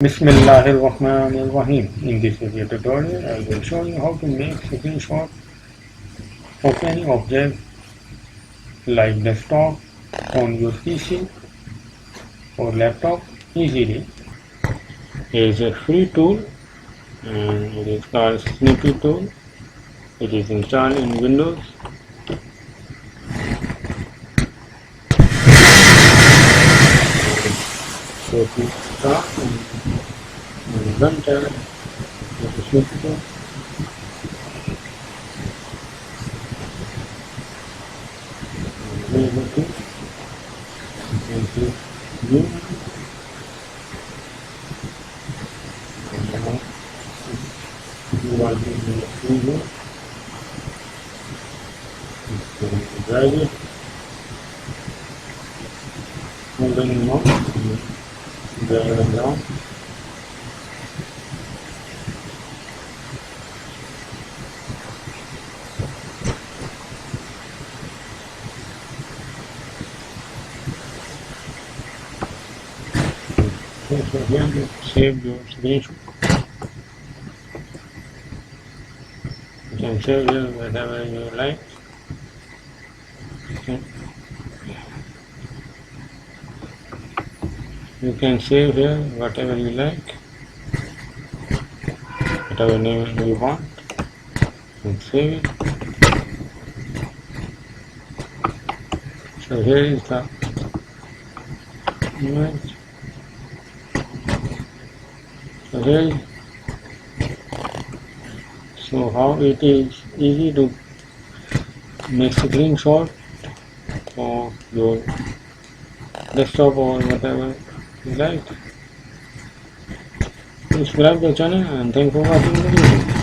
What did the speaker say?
Bismillahirrahmanirrahim. In this video tutorial, I will show you how to make screenshot of any object like desktop on your PC or laptop easily. Here is a free tool and it is called Snipping tool. It is installed in Windows. So to start and run tab with the Snipping tool. You can click new. You want to use the preview. Drag it. Hold on mouse. Drag it down. So here you save your screenshot. You can save here whatever you like. Okay. You can save here whatever you like, whatever name you want, and save it. So here is the image. So here, so how it is easy to make screenshot of your desktop or whatever you like. Subscribe the channel and thanks for watching the video.